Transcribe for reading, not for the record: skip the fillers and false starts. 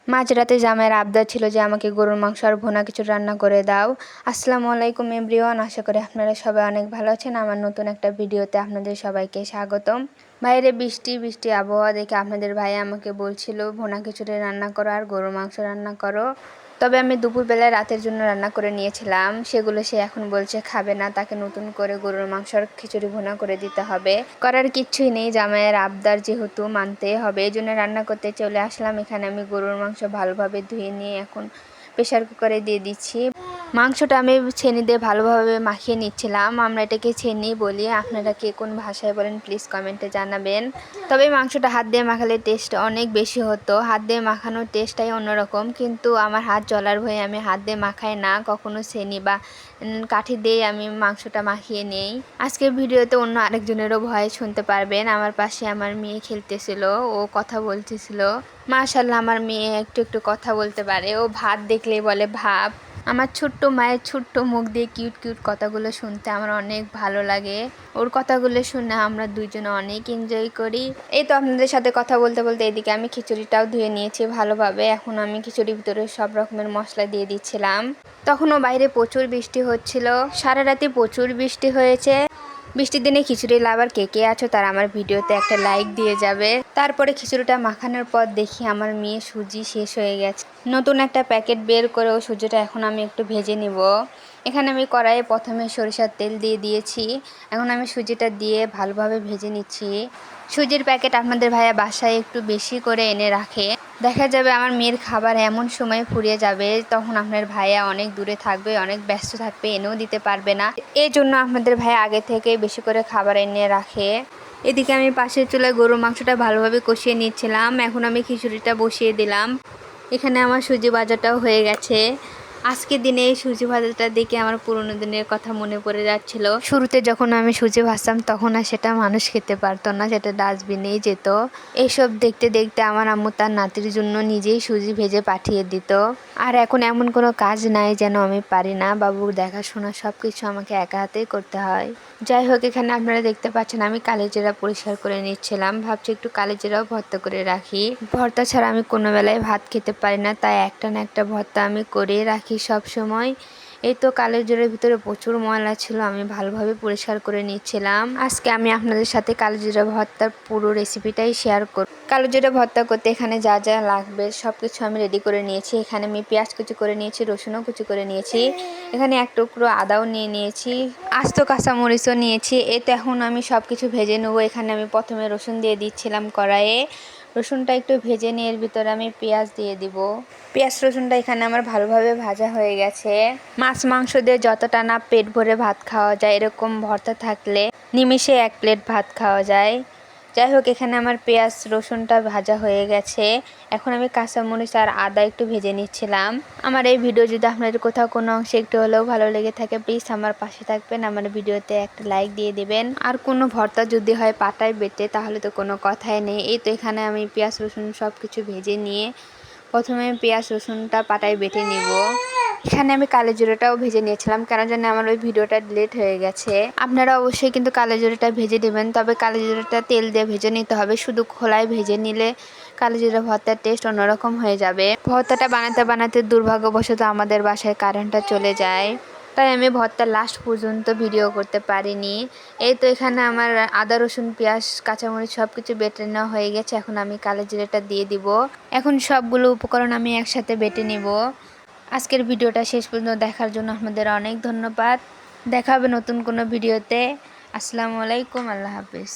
মাঝরাতে জামাইয়ের আবদার ছিল যে আমাকে গরুর মাংস আর ভুনা কিছু রান্না করে দাও। আসসালামু আলাইকুম এভরিওয়ান, আশা করি আপনারা সবাই অনেক ভালো আছেন। আমার নতুন একটা ভিডিওতে আপনাদের সবাইকে স্বাগতম। বাইরে বৃষ্টি বৃষ্টি আবহাওয়া দেখে আপনাদের ভাই আমাকে বলছিল ভুনা খিচুড়ি রান্না করো আর গরুর মাংস রান্না করো। তবে আমি দুপুরবেলায় রাতের জন্য রান্না করে নিয়েছিলাম, সেগুলো সে এখন বলছে খাবে না, তাকে নতুন করে গরুর মাংস আর খিচুড়ি ভুনা করে দিতে হবে। করার কিচ্ছুই নেই, জামাইয়ের আবদার যেহেতু মানতে হবে, এই জন্য রান্না করতে চলে আসলাম। এখানে আমি গরুর মাংস ভালোভাবে ধুয়ে নিয়ে এখন প্রেশার কুকারে দিয়ে দিচ্ছি। মাংসটা আমি ছেনি দিয়ে ভালোভাবে মাখিয়ে নিচ্ছিলাম। আমরা এটাকে ছেনি বলি, আপনারা কে কোন ভাষায় বলেন প্লিজ কমেন্টে জানাবেন। তবে মাংসটা হাত দিয়ে মাখালে টেস্ট অনেক বেশি হতো, হাত দিয়ে মাখানোর টেস্টটাই অন্যরকম। কিন্তু আমার হাত জ্বলার ভয়ে আমি হাত দিয়ে মাখাই না, কখনো ছেনি বা কাঠি দিয়ে আমি মাংসটা মাখিয়ে নেই। আজকের ভিডিওতে অন্য আরেকজনেরও ভয় শুনতে পারবেন। আমার পাশে আমার মেয়ে খেলতেছিল, ও কথা বলতেছিল। মাশাআল্লাহ, আমার মেয়ে একটু একটু কথা বলতে পারে, ও ভাত দেখলেই বলে ভাব। আমার ছোট্ট মায়ের ছোট্ট মুখ দিয়ে কিউট কিউট কথাগুলো শুনতে আমার অনেক ভালো লাগে। ওর কথাগুলো শুনে আমরা দুইজনে অনেক এনজয় করি। এই তো আপনাদের সাথে কথা বলতে বলতে এদিকে আমি খিচুড়িটাও ধুয়ে নিয়েছি ভালোভাবে। এখন আমি খিচুড়ির ভিতরে সব রকমের মশলা দিয়ে দিচ্ছিলাম। তখনও বাইরে প্রচুর বৃষ্টি হচ্ছিল, সারা রাতে প্রচুর বৃষ্টি হয়েছে। বৃষ্টির দিনে খিচুড়ি লাভার কে কে আছো তারা আমার ভিডিওতে একটা লাইক দিয়ে যাবে। তারপরে খিচুড়িটা মাখানোর পর দেখি আমার মেয়ে সুজি শেষ হয়ে গেছে। নতুন একটা প্যাকেট বের করে ও সুজিটা এখন আমি একটু ভেজে নিব। এখানে আমি কড়াইয়ে প্রথমে সরিষার তেল দিয়ে দিয়েছি, এখন আমি সুজিটা দিয়ে ভালোভাবে ভেজে নিচ্ছি। সুজির প্যাকেট আপনাদের ভাইয়া বাসায় একটু বেশি করে এনে রাখে। দেখা যাবে আমার মেয়ের খাবার এমন সময় ফুরিয়ে যাবে, তখন আপনার ভাইয়া অনেক দূরে থাকবে, অনেক ব্যস্ত থাকবে, এনেও দিতে পারবে না। এই জন্য আপনাদের ভাইয়া আগে থেকে বেশি করে খাবার এনে রাখে। এদিকে আমি পাশের চুলায় গরুর মাংসটা ভালোভাবে কষিয়ে নিচ্ছিলাম। এখন আমি খিচুড়িটা বসিয়ে দিলাম। এখানে আমার সুজি ভাজাটাও হয়ে গেছে। আজকের দিনে এই সুজি ভাজাটা দেখে আমার পুরোনো দিনের কথা মনে পড়ে যাচ্ছিল। শুরুতে যখন আমি সুজি ভাজতাম তখন আর সেটা মানুষ খেতে পারতো না, সেটা ডাস্টবিনেই যেত। এইসব দেখতে দেখতে আমার আম্মু তার নাতির জন্য নিজেই সুজি ভেজে পাঠিয়ে দিত। আর এখন এমন কোনো কাজ নাই যেন আমি পারি না, বাবুর দেখাশোনা সব কিছু আমাকে একা হাতেই করতে হয়। যাই হোক, এখানে আপনারা দেখতে পাচ্ছেন আমি কালিজিরা পরিষ্কার করে নিচ্ছিলাম। ভাবছি একটু কালিজিরাও ভর্তা করে রাখি। ভর্তা ছাড়া আমি কোনো বেলায় ভাত খেতে পারি না, তাই একটা না একটা ভর্তা আমি করে রাখি সব সময়। এই তো কালিজিরার ভিতরে প্রচুর ময়লা ছিল, আমি ভালোভাবে পরিষ্কার করে নিচ্ছিলাম। আজকে আমি আপনাদের সাথে কালিজিরা ভর্তার পুরো রেসিপিটাই শেয়ার করব। কালিজিরা ভর্তা করতে এখানে যা যা লাগবে সব কিছু আমি রেডি করে নিয়েছি। এখানে আমি পেঁয়াজ কুচি করে নিয়েছি, রসুনও কুচি করে নিয়েছি, এখানে এক টুকরো আদাও নিয়ে নিয়েছি, আস্ত কাঁচামরিচও নিয়েছি। এতে এখন আমি সব কিছু ভেজে নেবো। এখানে আমি প্রথমে রসুন দিয়ে দিচ্ছিলাম কড়াইয়ে। রসুনটা একটু ভেজে নিয়ে এর ভিতরে আমি পেঁয়াজ দিয়ে দিব। পেঁয়াজ রসুনটা এখানে আমার ভালোভাবে ভাজা হয়ে গেছে। মাছ মাংস দিয়ে যতটা না পেট ভরে ভাত খাওয়া যায়, এরকম ভর্তা থাকলে নিমিষে এক প্লেট ভাত খাওয়া যায়। যাই হোক, এখানে আমার পেঁয়াজ রসুনটা ভাজা হয়ে গেছে। এখন আমি কাঁচামরিচ আর আদা একটু ভেজে নিচ্ছিলাম। আমার এই ভিডিও যদি আপনাদের কোথাও কোনো অংশে একটু হলেও ভালো লেগে থাকে প্লিজ আমার পাশে থাকবেন, আমার ভিডিওতে একটা লাইক দিয়ে দিবেন। আর কোনো ভর্তা যদি হয় পাটায় বেটে তাহলে তো কোনো কথাই নেই। এই তো এখানে আমি পেঁয়াজ রসুন সব কিছু ভেজে নিয়ে প্রথমে পেঁয়াজ রসুনটা পাটায় বেটে নিব। এখানে আমি কালোজিরাটাও ভেজে নিয়েছিলাম, কেন জানি আমার ওই ভিডিওটা ডিলিট হয়ে গেছে। আপনারা অবশ্যই কিন্তু কালোজিরাটা ভেজে দেবেন, তবে কালোজিরাটা তেল দিয়ে ভেজে নিতে হবে। শুধু খোলায় ভেজে নিলে কালোজিরা ভর্তার টেস্ট অন্যরকম হয়ে যাবে। ভর্তাটা বানাতে বানাতে দুর্ভাগ্যবশত আমাদের বাসায় কারেন্টটা চলে যায়, তাই আমি ভর্তার লাস্ট পর্যন্ত ভিডিও করতে পারিনি। এই তো এখানে আমার আদা রসুন পেঁয়াজ কাঁচামরিচ সব কিছু বেটে নেওয়া হয়ে গেছে। এখন আমি কালোজিরাটা দিয়ে দিব। এখন সবগুলো উপকরণ আমি একসাথে বেটে নিব। আজকের ভিডিওটা শেষ পর্যন্ত দেখার জন্য আপনাদের অনেক ধন্যবাদ। দেখা হবে নতুন কোনো ভিডিওতে। আসসালামু আলাইকুম, আল্লাহ হাফিজ।